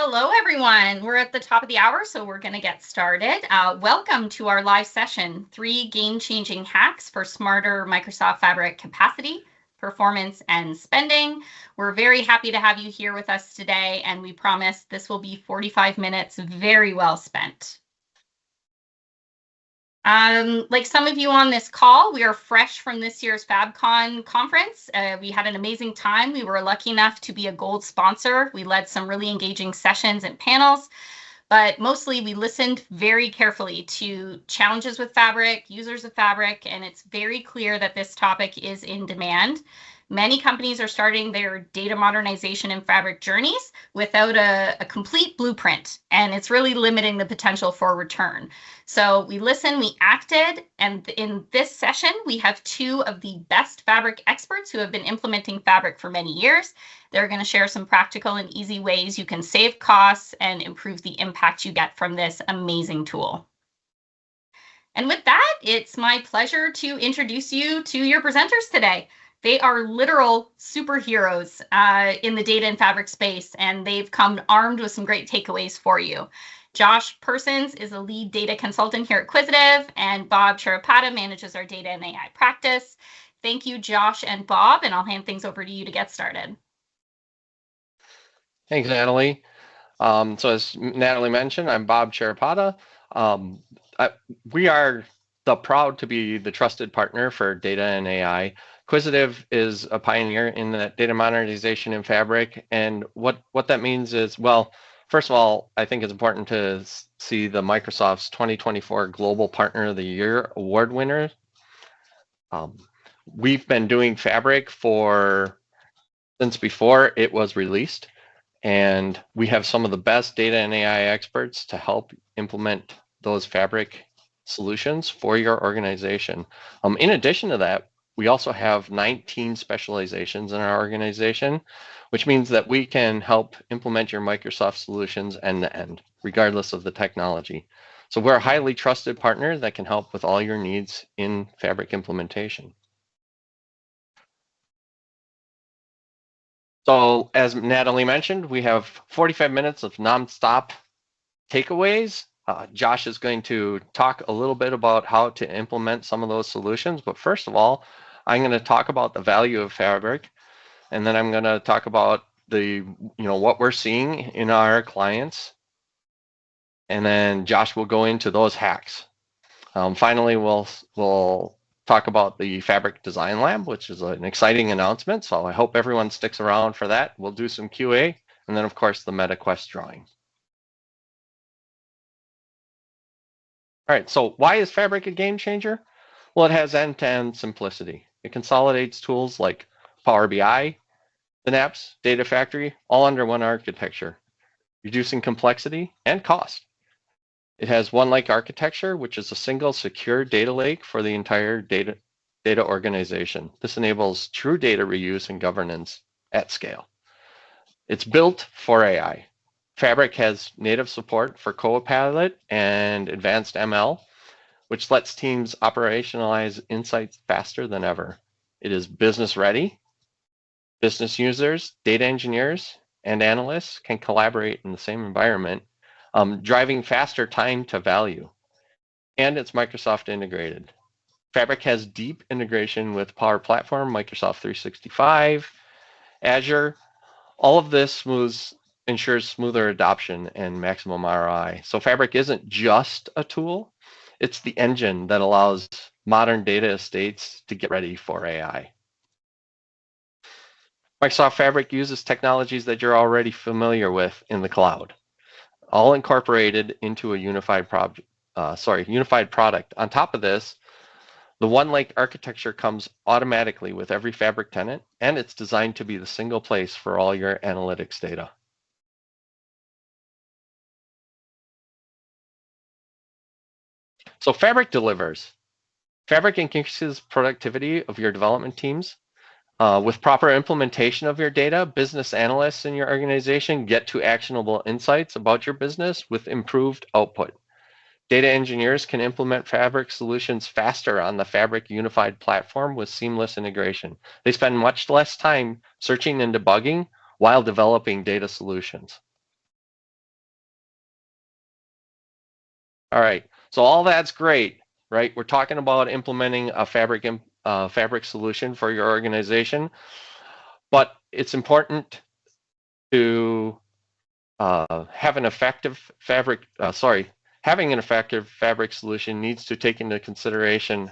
Hello, everyone. We're at the top of the hour, so we're going to get started. Welcome to our live session, 3 game-changing hacks for smarter Microsoft Fabric capacity, performance, and spending. We're very happy to have you here with us today, and we promise this will be 45 minutes very well spent. Like some of you on this call, we are fresh from this year's FabCon conference. We had an amazing time. We were lucky enough to be a gold sponsor. We led some really engaging sessions and panels, but mostly we listened very carefully to challenges with Fabric, users of Fabric, and it's very clear that this topic is in demand. Many companies are starting their data modernization and Fabric journeys without a complete blueprint, and it's really limiting the potential for return. So we listened, we acted, and in this session, we have 2 of the best Fabric experts who have been implementing Fabric for many years. They're going to share some practical and easy ways you can save costs and improve the impact you get from this amazing tool. And with that, it's my pleasure to introduce you to your presenters today. They are literal superheroes in the data and Fabric space, and they've come armed with some great takeaways for you. Josh Persons is a lead data consultant here at Quisitive, and Bob Cherapatta manages our data and AI practice. Thank you, Josh and Bob, and I'll hand things over to you to get started. Thanks, Natalie. So as Natalie mentioned, I'm Bob Cherapatta. We are proud to be the trusted partner for data and AI. Quisitive is a pioneer in the data modernization in Fabric, and what that means is, well, first of all, I think it's important to see the Microsoft's 2024 Global Partner of the Year award winner. We've been doing Fabric since before it was released, and we have some of the best data and AI experts to help implement those Fabric solutions for your organization. In addition to that, we also have 19 specializations in our organization, which means that we can help implement your Microsoft solutions end to end, regardless of the technology. So we're a highly trusted partner that can help with all your needs in Fabric implementation. So as Natalie mentioned, we have 45 minutes of nonstop takeaways. Josh is going to talk a little bit about how to implement some of those solutions. But first of all, I'm going to talk about the value of Fabric, and then I'm going to talk about what we're seeing in our clients. And then Josh will go into those hacks. Finally, we'll talk about the Fabric Design Lab, which is an exciting announcement. So I hope everyone sticks around for that. We'll do some QA, and then of course the MetaQuest drawing. All right, so why is Fabric a game changer? Well, it has end-to-end simplicity. It consolidates tools like Power BI, Synapse, Data Factory, all under one architecture, reducing complexity and cost. It has one lake architecture, which is a single secure data lake for the entire data organization. This enables true data reuse and governance at scale. It's built for AI. Fabric has native support for Copilot and advanced ML, which lets teams operationalize insights faster than ever. It is business ready. Business users, data engineers, and analysts can collaborate in the same environment, driving faster time to value. And it's Microsoft integrated. Fabric has deep integration with Power Platform, Microsoft 365, Azure. All of this ensures smoother adoption and maximum ROI. So Fabric isn't just a tool, it's the engine that allows modern data estates to get ready for AI. Microsoft Fabric uses technologies that you're already familiar with in the cloud, all incorporated into a unified product. On top of this, the one lake architecture comes automatically with every Fabric tenant, and it's designed to be the single place for all your analytics data. So Fabric delivers. Fabric increases productivity of your development teams. With proper implementation of your data, business analysts in your organization get to actionable insights about your business with improved output. Data engineers can implement Fabric solutions faster on the Fabric unified platform with seamless integration. They spend much less time searching and debugging while developing data solutions. All right, so all that's great, right? We're talking about implementing a fabric solution for your organization, but it's important to have an effective having an effective fabric solution needs to take into consideration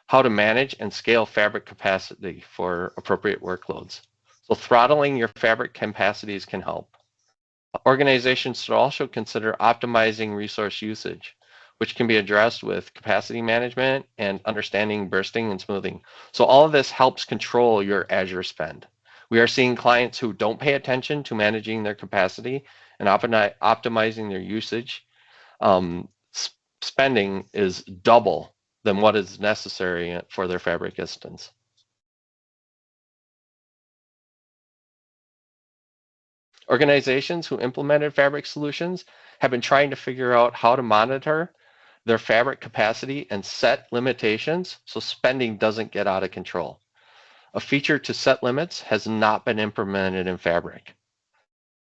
how to manage and scale fabric capacity for appropriate workloads. So throttling your fabric capacities can help. Organizations should also consider optimizing resource usage, which can be addressed with capacity management and understanding bursting and smoothing. So all of this helps control your Azure spend. We are seeing clients who don't pay attention to managing their capacity and optimizing their usage. Spending is double than what is necessary for their fabric instance. Organizations who implemented fabric solutions have been trying to figure out how to monitor their fabric capacity and set limitations so spending doesn't get out of control. A feature to set limits has not been implemented in Fabric.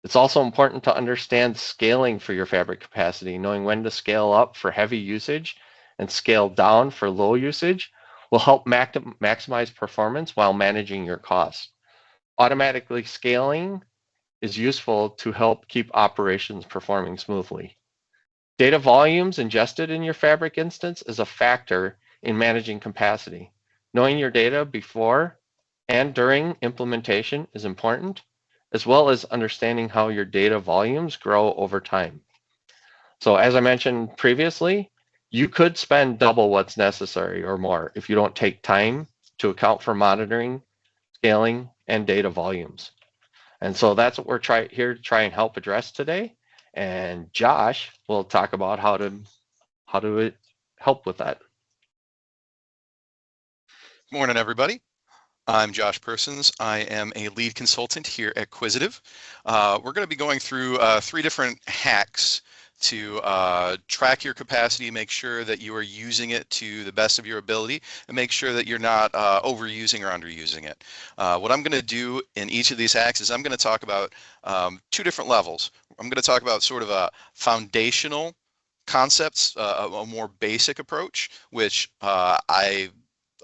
It's also important to understand scaling for your fabric capacity. Knowing when to scale up for heavy usage and scale down for low usage will help maximize performance while managing your costs. Automatically scaling is useful to help keep operations performing smoothly. Data volumes ingested in your Fabric instance is a factor in managing capacity. Knowing your data before and during implementation is important, as well as understanding how your data volumes grow over time. So as I mentioned previously, you could spend double what's necessary or more if you don't take time to account for monitoring, scaling, and data volumes. And so that's what we're here to try and help address today. And Josh will talk about how to help with that. Morning, everybody. I'm Josh Persons. I am a lead consultant here at Quisitive. We're going to be going through 3 different hacks to track your capacity, make sure that you are using it to the best of your ability, and make sure that you're not overusing or underusing it. What I'm going to do in each of these hacks is I'm going to talk about 2 different levels. I'm going to talk about sort of a foundational concepts, a more basic approach, which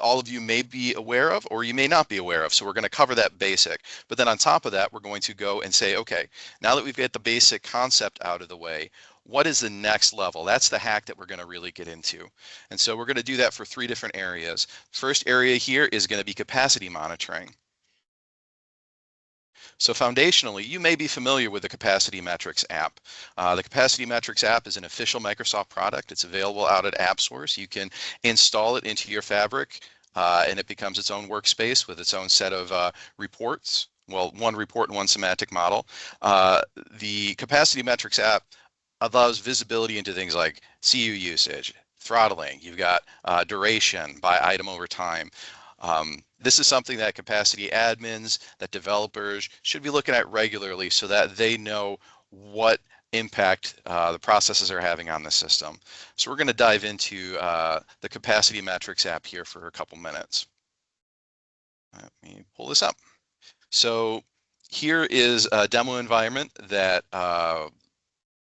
all of you may be aware of or you may not be aware of. So we're going to cover that basic. But then on top of that, we're going to go and say, okay, now that we've got the basic concept out of the way, what is the next level? That's the hack that we're going to really get into. And so we're going to do that for 3 different areas. First area here is going to be capacity monitoring. So foundationally, you may be familiar with the Capacity Metrics app. The Capacity Metrics app is an official Microsoft product. It's available out at AppSource. You can install it into your Fabric, and it becomes its own workspace with its own set of reports. Well, one report and one semantic model. The Capacity Metrics app allows visibility into things like CU usage, throttling. You've got duration by item over time. This is something that capacity admins, that developers should be looking at regularly so that they know what impact the processes are having on the system. So we're going to dive into the Capacity Metrics app here for a couple minutes. Let me pull this up. So here is a demo environment that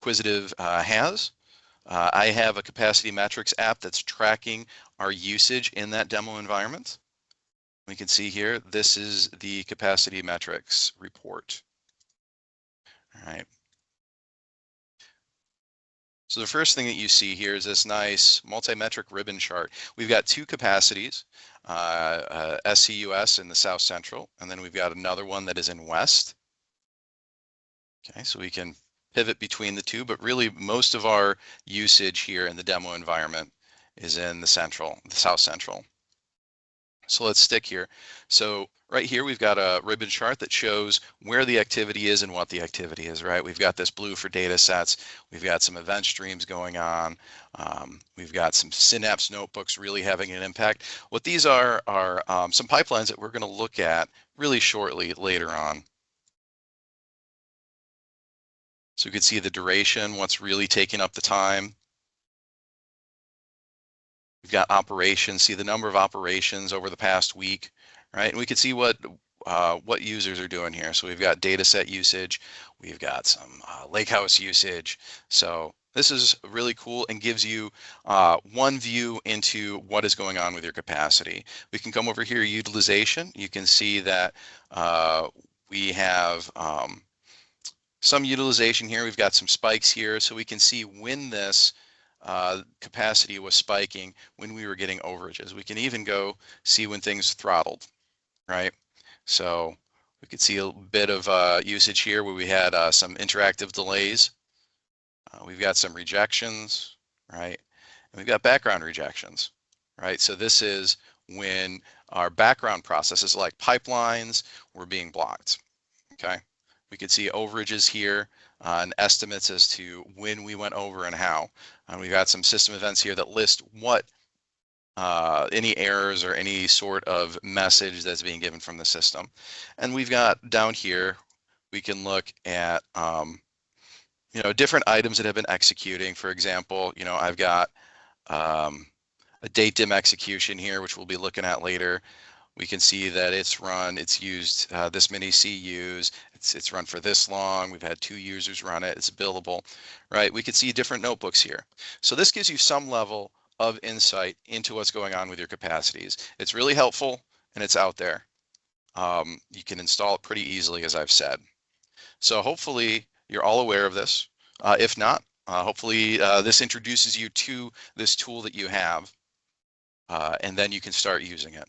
Quisitive has. I have a Capacity Metrics app that's tracking our usage in that demo environment. We can see here, this is the Capacity Metrics report. All right. So the first thing that you see here is this nice multi-metric ribbon chart. We've got 2 capacities, SCUS in the South Central, and then we've got another one that is in West. Okay, so we can pivot between the 2, but really most of our usage here in the demo environment is in the South Central. So let's stick here. So right here, we've got a ribbon chart that shows where the activity is and what the activity is, right? We've got this blue for data sets. We've got some event streams going on. We've got some Synapse notebooks really having an impact. What these are some pipelines that we're going to look at really shortly later on. So you can see the duration, what's really taking up the time. We've got operations, see the number of operations over the past week, right? And we can see what users are doing here. So we've got data set usage, we've got some Lakehouse usage. So This is really cool and gives you one view into what is going on with your capacity. We can come over here, utilization. You can see that we have some utilization here. We've got some spikes here, so we can see when this capacity was spiking, when we were getting overages. We can even go see when things throttled, right? So we could see a bit of usage here where we had some interactive delays. We've got some rejections, right? And we've got background rejections, right? So this is when our background processes like pipelines were being blocked, okay? We could see overages here and estimates as to when we went over and how. And we've got some system events here that list what any errors or any sort of message that's being given from the system. And we've got down here, we can look at you know, different items that have been executing. For example, you know, I've got a date dim execution here, which we'll be looking at later. We can see that it's run, it's used this many CUs, it's run for this long, we've had 2 users run it, it's billable, right? We could see different notebooks here. So this gives you some level of insight into what's going on with your capacities. It's really helpful and it's out there. You can install it pretty easily, as I've said. So hopefully you're all aware of this. If not, hopefully this introduces you to this tool that you have, and then you can start using it.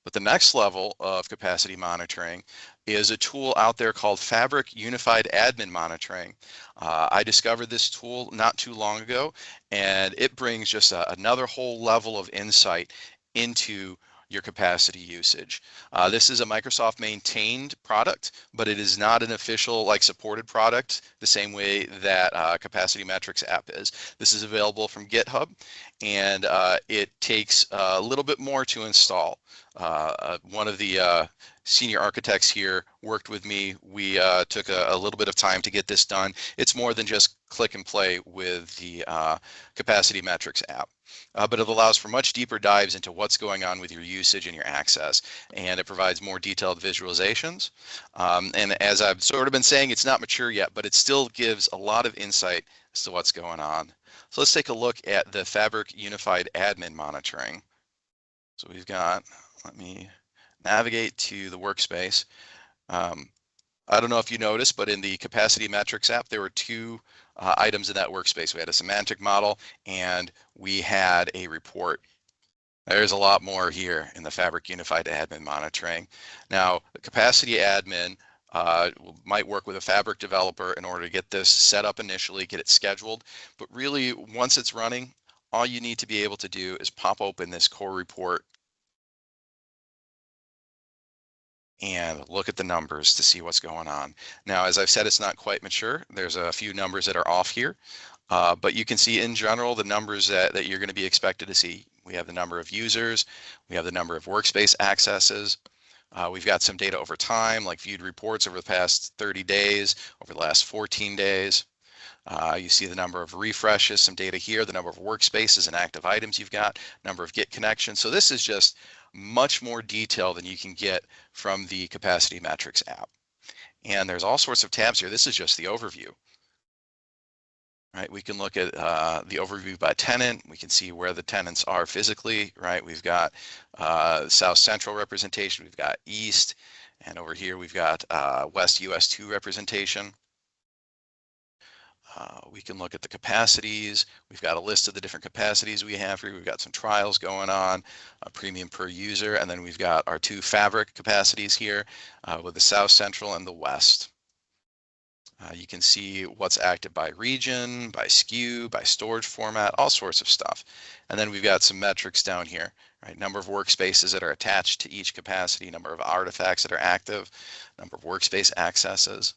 But the next level of capacity monitoring is a tool out there called Fabric Unified Admin Monitoring. I discovered this tool not too long ago, and it brings just another whole level of insight into your capacity usage. This is a Microsoft maintained product, but it is not an official like supported product the same way that Capacity Metrics app is. This is available from GitHub, and it takes a little bit more to install. One of the senior architects here worked with me. We took a little bit of time to get this done. It's more than just click and play with the Capacity Metrics app. But it allows for much deeper dives into what's going on with your usage and your access, and it provides more detailed visualizations. And as I've sort of been saying, it's not mature yet, but it still gives a lot of insight as to what's going on. So let's take a look at the Fabric Unified Admin Monitoring. So we've got, let me navigate to the workspace. I don't know if you noticed, but in the Capacity Metrics app, there were 2 items in that workspace. We had a semantic model and we had a report. There's a lot more here in the Fabric Unified Admin Monitoring. Now, the Capacity Admin might work with a Fabric developer in order to get this set up initially, get it scheduled. But really, once it's running, all you need to be able to do is pop open this core report and look at the numbers to see what's going on. Now, as I've said, it's not quite mature. There's a few numbers that are off here, but you can see in general the numbers that you're going to be expected to see. We have the number of users, we have the number of workspace accesses, we've got some data over time, like viewed reports over the past 30 days, over the last 14 days. You see the number of refreshes, some data here, the number of workspaces and active items you've got, number of Git connections. So this is just much more detail than you can get from the Capacity Metrics app. And there's all sorts of tabs here. This is just the overview. Right, we can look at the overview by tenant. We can see where the tenants are physically, right? We've got South Central representation, we've got East, and over here we've got West US2 representation. We can look at the capacities. We've got a list of the different capacities we have here. We've got some trials going on, a premium per user, and then we've got our 2 Fabric capacities here with the South Central and the West. You can see what's active by region, by SKU, by storage format, all sorts of stuff. And then we've got some metrics down here, right? Number of workspaces that are attached to each capacity, number of artifacts that are active, number of workspace accesses.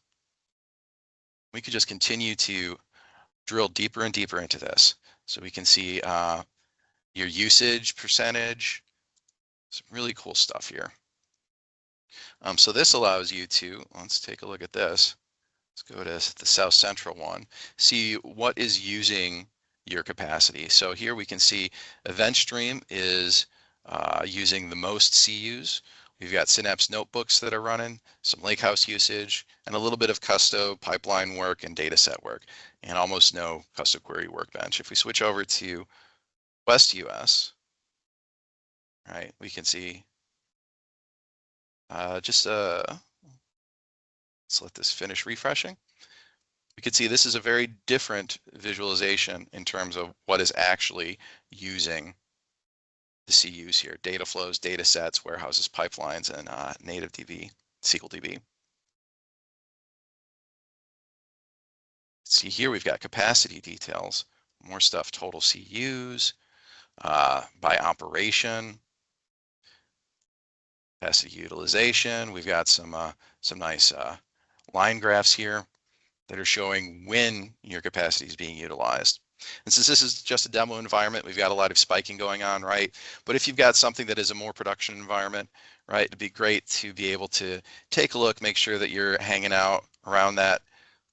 We could just continue to drill deeper and deeper into this. So we can see your usage percentage, some really cool stuff here. So this allows you to, let's take a look at this. Let's go to the South Central one, see what is using your capacity. So here we can see Event Stream is using the most CUs. We've got Synapse notebooks that are running, some Lakehouse usage, and a little bit of Custo pipeline work and data set work, and almost no Custo Query Workbench. If we switch over to West US, right, we can see let's let this finish refreshing. We can see this is a very different visualization in terms of what is actually using the CUs here: data flows, data sets, warehouses, pipelines, and native DB, SQL DB. See here, we've got capacity details, more stuff, total CUs, by operation, capacity utilization. We've got some nice line graphs here that are showing when your capacity is being utilized. And since this is just a demo environment, we've got a lot of spiking going on, right? But if you've got something that is a more production environment, right, it'd be great to be able to take a look, make sure that you're hanging out around that,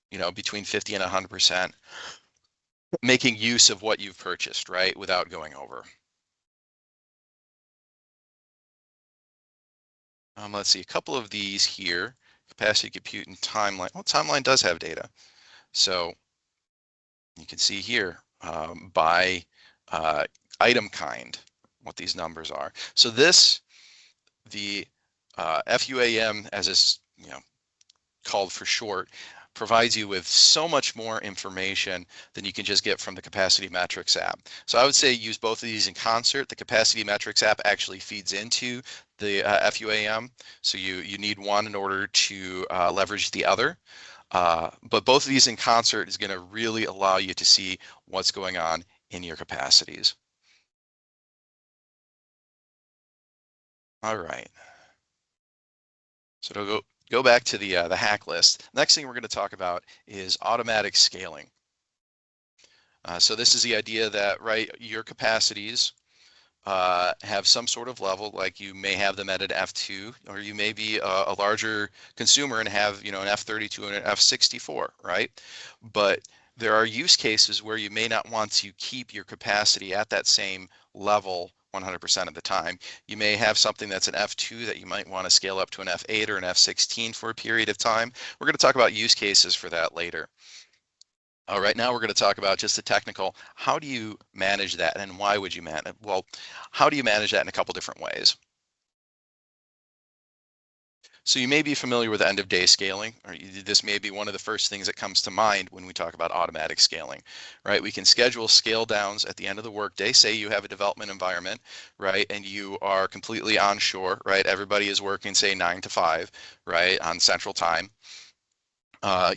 you know, between 50 and 100%, making use of what you've purchased, right, without going over. Let's see, a couple of these here: capacity, compute, and timeline. Well, timeline does have data. So you can see here by item kind what these numbers are. So this, the FUAM, as it's called for short, provides you with so much more information than you can just get from the Capacity Metrics app. So I would say use both of these in concert. The Capacity Metrics app actually feeds into the FUAM, so you need one in order to leverage the other. But both of these in concert is going to really allow you to see what's going on in your capacities. All right. So to go back to the hack list, next thing we're going to talk about is automatic scaling. So this is the idea that, right, your capacities have some sort of level, like you may have them at an F2, or you may be a larger consumer and have, an F32 and an F64, right? But there are use cases where you may not want to keep your capacity at that same level 100% of the time. You may have something that's an F2 that you might want to scale up to an F8 or an F16 for a period of time. We're going to talk about use cases for that later. Right now we're going to talk about just the technical. How do you manage that, and why would you manage it? Well, how do you manage that in a couple different ways? So you may be familiar with end of day scaling, or this may be one of the first things that comes to mind when we talk about automatic scaling, right? We can schedule scale downs at the end of the workday. Say you have a development environment, right, and you are completely onshore, right? Everybody is working, say 9 to 5, right, on Central Time.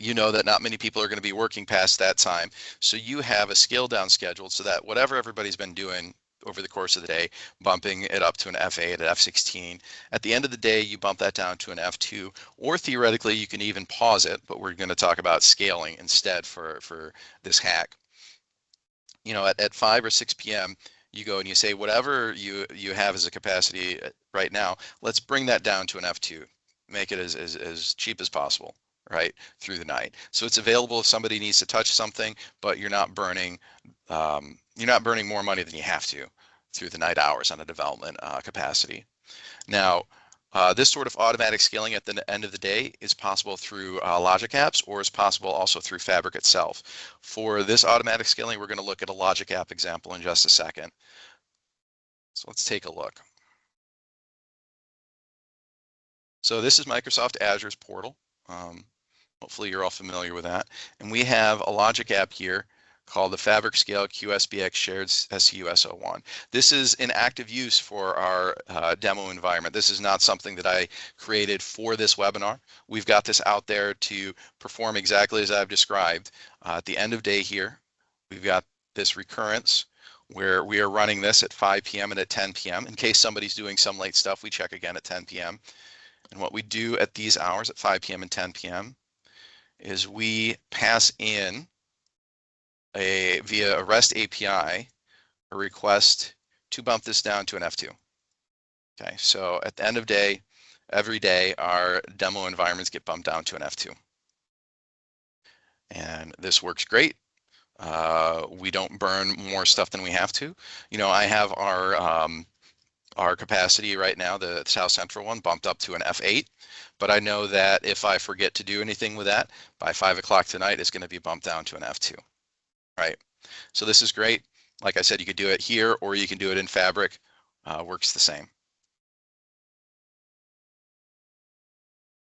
You know that not many people are going to be working past that time. So you have a scale down scheduled so that whatever everybody's been doing over the course of the day, bumping it up to an F8, an F16, at the end of the day, you bump that down to an F2, or theoretically, you can even pause it, but we're going to talk about scaling instead for this hack. At 5 or 6 p.m., you go and you say, whatever you have as a capacity right now, let's bring that down to an F2, make it as cheap as possible, right, through the night. So it's available if somebody needs to touch something, but you're not burning more money than you have to through the night hours on a development capacity. Now, this sort of automatic scaling at the end of the day is possible through Logic Apps, or is possible also through Fabric itself. For this automatic scaling, we're going to look at a Logic App example in just a second. So let's take a look. So this is Microsoft Azure's portal. Hopefully you're all familiar with that. And we have a Logic app here called the Fabric Scale QSBX Shared SCU-S01. This is in active use for our demo environment. This is not something that I created for this webinar. We've got this out there to perform exactly as I've described. At the end of day here, we've got this recurrence where we are running this at 5 p.m. and at 10 p.m. In case somebody's doing some late stuff, we check again at 10 p.m. And what we do at these hours, at 5 p.m. and 10 p.m., is we pass in via a REST API a request to bump this down to an F2. Okay, so at the end of day, every day our demo environments get bumped down to an F2. And this works great. We don't burn more stuff than we have to. I have our our capacity right now, the South Central one, bumped up to an F8, but I know that if I forget to do anything with that, by 5 o'clock tonight, it's going to be bumped down to an F2, right? So this is great. Like I said, you could do it here or you can do it in Fabric. Works the same.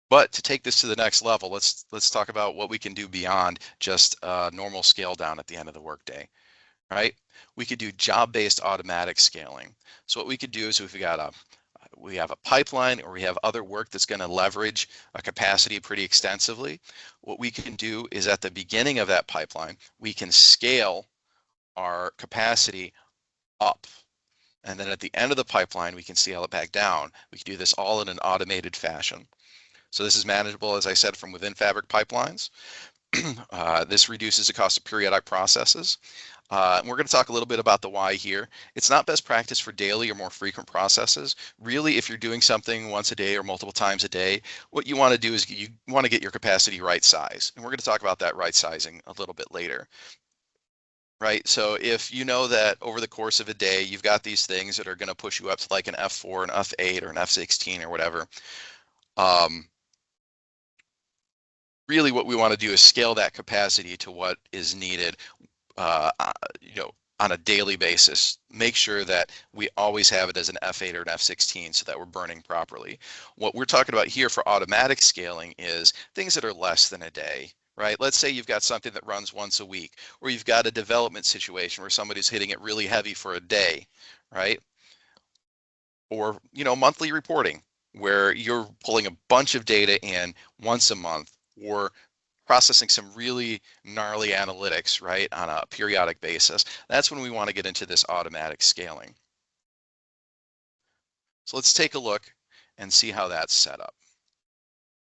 But to take this to the next level, let's talk about what we can do beyond just normal scale down at the end of the workday, right? We could do job-based automatic scaling. So what we could do is if we have a pipeline or we have other work that's going to leverage a capacity pretty extensively, what we can do is at the beginning of that pipeline, we can scale our capacity up. And then at the end of the pipeline, we can scale it back down. We can do this all in an automated fashion. So this is manageable, as I said, from within Fabric pipelines. This reduces the cost of periodic processes. We're going to talk a little bit about the why here. It's not best practice for daily or more frequent processes. Really, if you're doing something once a day or multiple times a day, what you want to do is you want to get your capacity right size. And we're going to talk about that right sizing a little bit later. Right, so if you know that over the course of a day, you've got these things that are going to push you up to like an F4, an F8, or an F16 or whatever, really what we want to do is scale that capacity to what is needed, on a daily basis. Make sure that we always have it as an F8 or an F16 so that we're burning properly. What we're talking about here for automatic scaling is things that are less than a day, right? Let's say you've got something that runs once a week, or you've got a development situation where somebody's hitting it really heavy for a day, right? Or, monthly reporting where you're pulling a bunch of data in once a month, or processing some really gnarly analytics, right, on a periodic basis. That's when we want to get into this automatic scaling. So let's take a look and see how that's set up.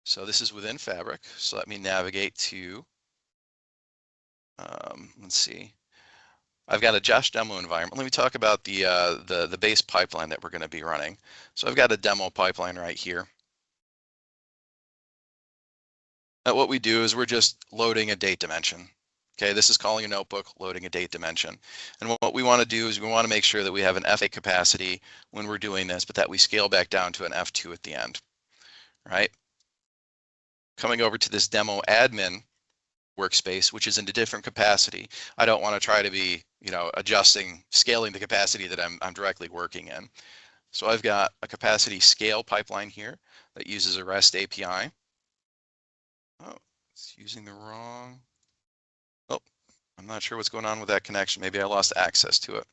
So this is within Fabric. So let me navigate to, let's see. I've got a Josh demo environment. Let me talk about the base pipeline that we're going to be running. So I've got a demo pipeline right here. Now what we do is we're just loading a date dimension. Okay, this is calling a notebook, loading a date dimension. And what we want to do is we want to make sure that we have an F8 capacity when we're doing this, but that we scale back down to an F2 at the end, right? Coming over to this demo admin workspace, which is in a different capacity. I don't want to try to be, scaling the capacity that I'm directly working in. So I've got a capacity scale pipeline here that uses a REST API. Oh, it's using the wrong. Oh, I'm not sure what's going on with that connection. Maybe I lost access to it.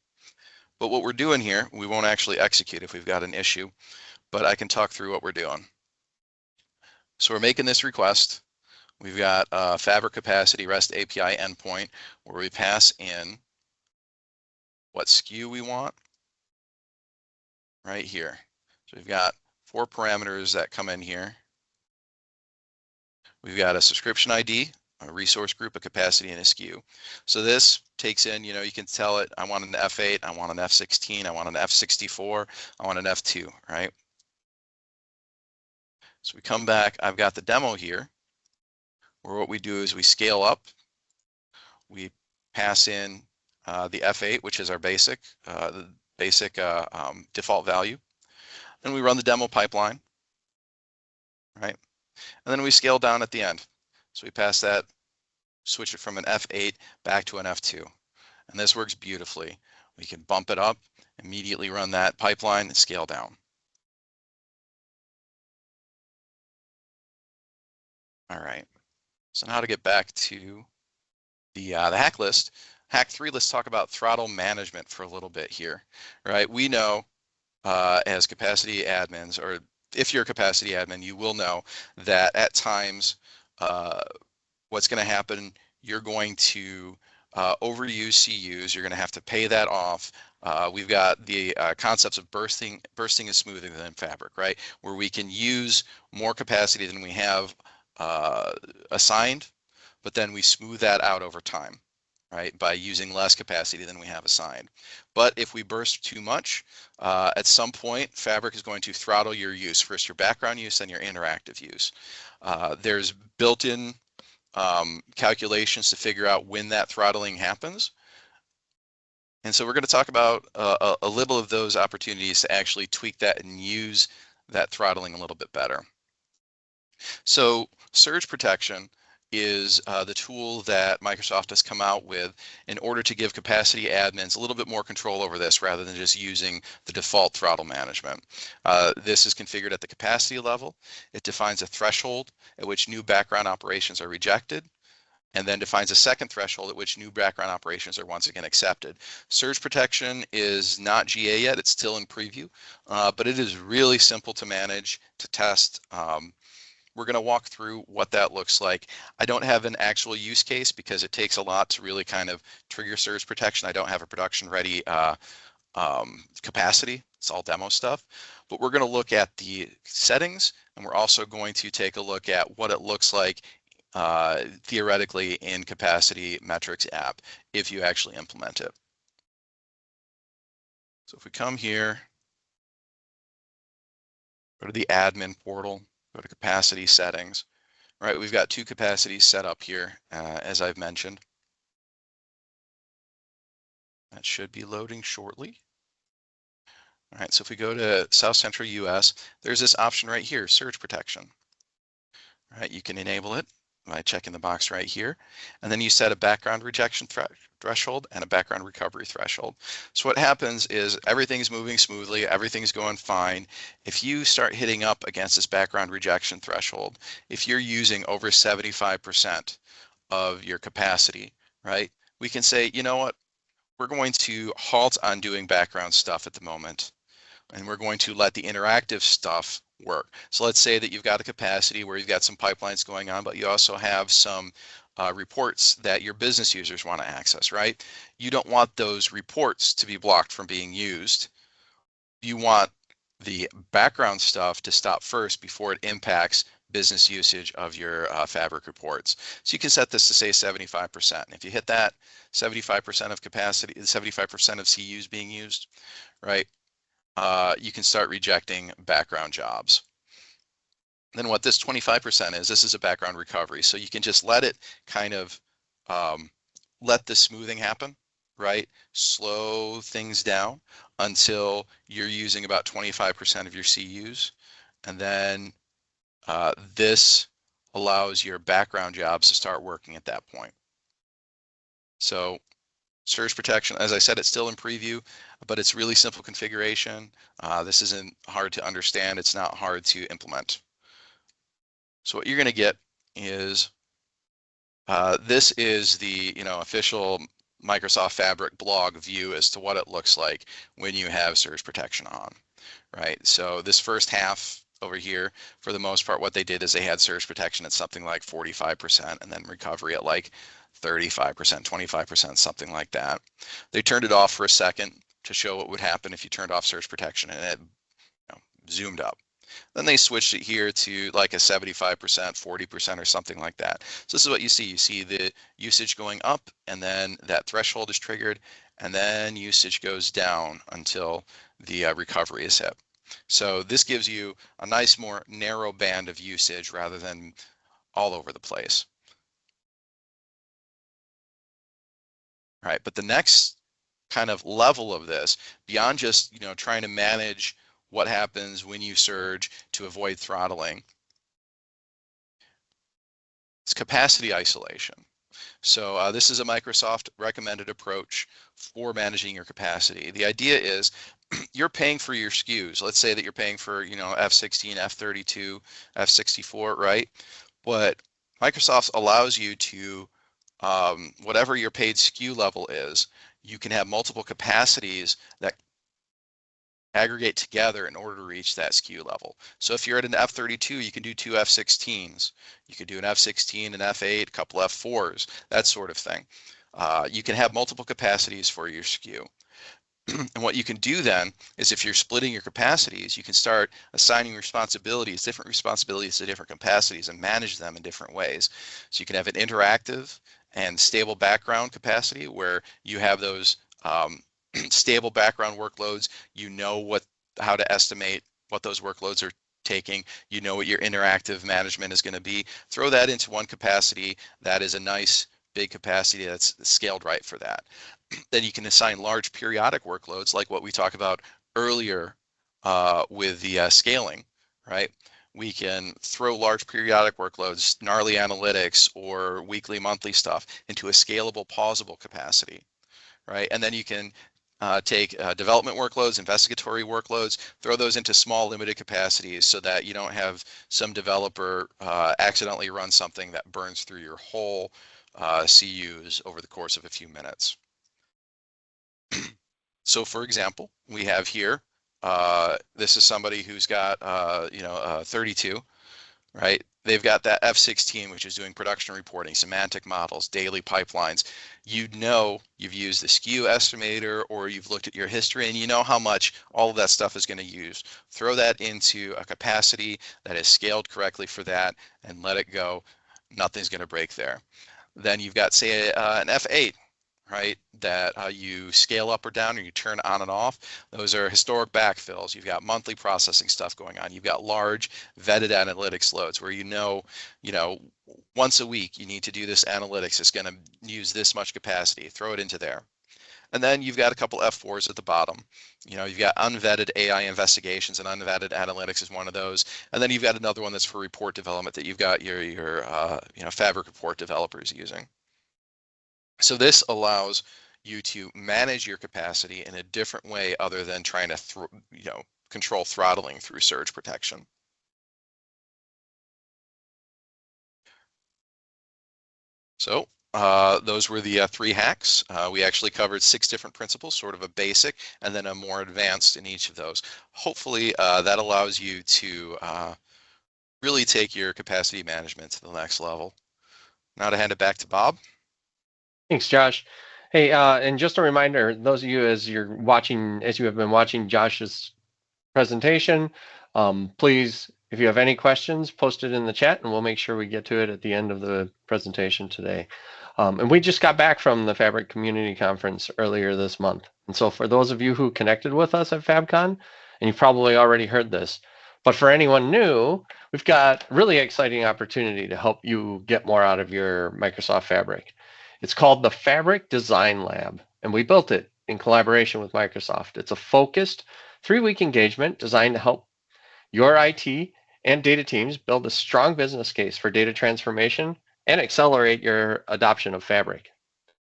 But what we're doing here, we won't actually execute if we've got an issue, but I can talk through what we're doing. So we're making this request. We've got a Fabric capacity REST API endpoint where we pass in what SKU we want right here. So we've got 4 parameters that come in here. We've got a subscription ID, a resource group, a capacity, and a SKU. So this takes in, you can tell it, I want an F8, I want an F16, I want an F64, I want an F2, right? So we come back, I've got the demo here, where what we do is we scale up, we pass in the F8, which is our basic default value, and we run the demo pipeline, right? And then we scale down at the end. So we pass that, switch it from an F8 back to an F2. And this works beautifully. We can bump it up, immediately run that pipeline, and scale down. All right. So now to get back to the hack list. Hack 3, let's talk about throttle management for a little bit here, right? We know as capacity admins, or if you're a capacity admin, you will know that at times what's going to happen, you're going to overuse CUs, you're going to have to pay that off. We've got the concepts of bursting and smoothing within Fabric, right? Where we can use more capacity than we have assigned, but then we smooth that out over time, right? By using less capacity than we have assigned. But if we burst too much, at some point, Fabric is going to throttle your use, first your background use, then your interactive use. There's built-in calculations to figure out when that throttling happens. And so we're going to talk about a little of those opportunities to actually tweak that and use that throttling a little bit better. So surge protection is the tool that Microsoft has come out with in order to give capacity admins a little bit more control over this rather than just using the default throttle management. This is configured at the capacity level. It defines a threshold at which new background operations are rejected, and then defines a second threshold at which new background operations are once again accepted. Surge protection is not GA yet, it's still in preview, but it is really simple to manage, to test. We're going to walk through what that looks like. I don't have an actual use case because it takes a lot to really kind of trigger surge protection. I don't have a production ready capacity. It's all demo stuff, but we're going to look at the settings, and we're also going to take a look at what it looks like theoretically in Capacity Metrics app if you actually implement it. So if we come here, go to the admin portal, go to capacity settings, right? We've got two capacities set up here, as I've mentioned. That should be loading shortly. All right, so if we go to South Central US, there's this option right here, surge protection. All right, you can enable it by checking the box right here, and then you set a background rejection threshold and a background recovery threshold. So what happens is everything's moving smoothly, everything's going fine. If you start hitting up against this background rejection threshold, if you're using over 75% of your capacity, right, we can say, you know what, we're going to halt on doing background stuff at the moment, and we're going to let the interactive stuff work. So let's say that you've got a capacity where you've got some pipelines going on, but you also have some reports that your business users want to access, right? You don't want those reports to be blocked from being used. You want the background stuff to stop first before it impacts business usage of your Fabric reports. So you can set this to say 75%. And if you hit that 75% of capacity, 75% of CUs being used, right? You can start rejecting background jobs. Then what this 25% is, this is a background recovery. So you can just let it kind of let the smoothing happen, right? Slow things down until you're using about 25% of your CUs. And then this allows your background jobs to start working at that point. So surge protection, as I said, it's still in preview, but it's really simple configuration. This isn't hard to understand. It's not hard to implement. So what you're going to get is this is the official Microsoft Fabric blog view as to what it looks like when you have surge protection on, right? So this first half over here, for the most part, what they did is they had surge protection at something like 45% and then recovery at like 35%, 25%, something like that. They turned it off for a second to show what would happen if you turned off surge protection, and it zoomed up. Then they switched it here to like a 75%, 40% or something like that. So this is what you see. You see the usage going up, and then that threshold is triggered, and then usage goes down until the recovery is hit. So this gives you a nice, more narrow band of usage rather than all over the place. All right, but the next kind of level of this, beyond just trying to manage what happens when you surge to avoid throttling, it's capacity isolation. So this is a Microsoft recommended approach for managing your capacity. The idea is you're paying for your SKUs. Let's say that you're paying for F16, F32, F64, right? But Microsoft allows you to whatever your paid SKU level is, you can have multiple capacities that aggregate together in order to reach that SKU level. So if you're at an F32, you can do two F16s. You could do an F16, an F8, a couple F4s, that sort of thing. You can have multiple capacities for your SKU. And what you can do then is, if you're splitting your capacities, you can start assigning responsibilities, different responsibilities to different capacities, and manage them in different ways. So you can have an interactive and stable background capacity where you have those stable background workloads. You know how to estimate what those workloads are taking. You know what your interactive management is going to be. Throw that into one capacity that is a nice big capacity that's scaled right for that. Then you can assign large periodic workloads like what we talked about earlier with the scaling, right? We can throw large periodic workloads, gnarly analytics, or weekly, monthly stuff into a scalable, pausable capacity, right? And then you can take development workloads, investigatory workloads, throw those into small, limited capacities so that you don't have some developer accidentally run something that burns through your whole CUs over the course of a few minutes. So for example, we have here, this is somebody who's got, 32, right? They've got that F16, which is doing production reporting, semantic models, daily pipelines. You've used the SKU estimator, or you've looked at your history, and you know how much all of that stuff is going to use. Throw that into a capacity that is scaled correctly for that and let it go. Nothing's going to break there. Then you've got, say, an F8, right, that you scale up or down, or you turn on and off. Those are historic backfills. You've got monthly processing stuff going on. You've got large vetted analytics loads where you know, once a week you need to do this analytics. It's going to use this much capacity. Throw it into there. And then you've got a couple F4s at the bottom. You've got unvetted AI investigations, and unvetted analytics is one of those. And then you've got another one that's for report development that you've got your Fabric report developers using. So this allows you to manage your capacity in a different way other than trying to control throttling through surge protection. So those were the 3 hacks. We actually covered 6 different principles, sort of a basic and then a more advanced in each of those. Hopefully that allows you to really take your capacity management to the next level. Now to hand it back to Bob. Thanks, Josh. Hey, and just a reminder, those of you as you have been watching Josh's presentation, please, if you have any questions, post it in the chat and we'll make sure we get to it at the end of the presentation today. And we just got back from the Fabric Community Conference earlier this month. And so for those of you who connected with us at FabCon, and you've probably already heard this, but for anyone new, we've got a really exciting opportunity to help you get more out of your Microsoft Fabric. It's called the Fabric Design Lab, and we built it in collaboration with Microsoft. It's a focused 3-week engagement designed to help your IT and data teams build a strong business case for data transformation and accelerate your adoption of Fabric.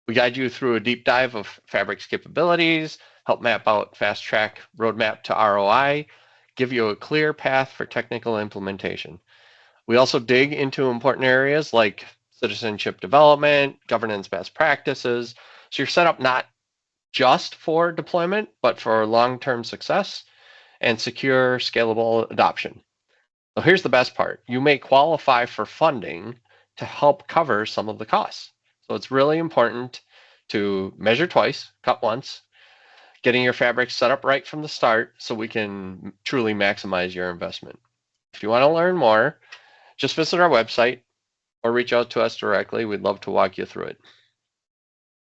We guide you through a deep dive of Fabric's capabilities, help map out fast track roadmap to ROI, give you a clear path for technical implementation. We also dig into important areas like citizenship development, governance best practices. So you're set up not just for deployment, but for long-term success and secure, scalable adoption. So here's the best part. You may qualify for funding to help cover some of the costs. So it's really important to measure twice, cut once, getting your Fabric set up right from the start so we can truly maximize your investment. If you want to learn more, just visit our website or reach out to us directly. We'd love to walk you through it.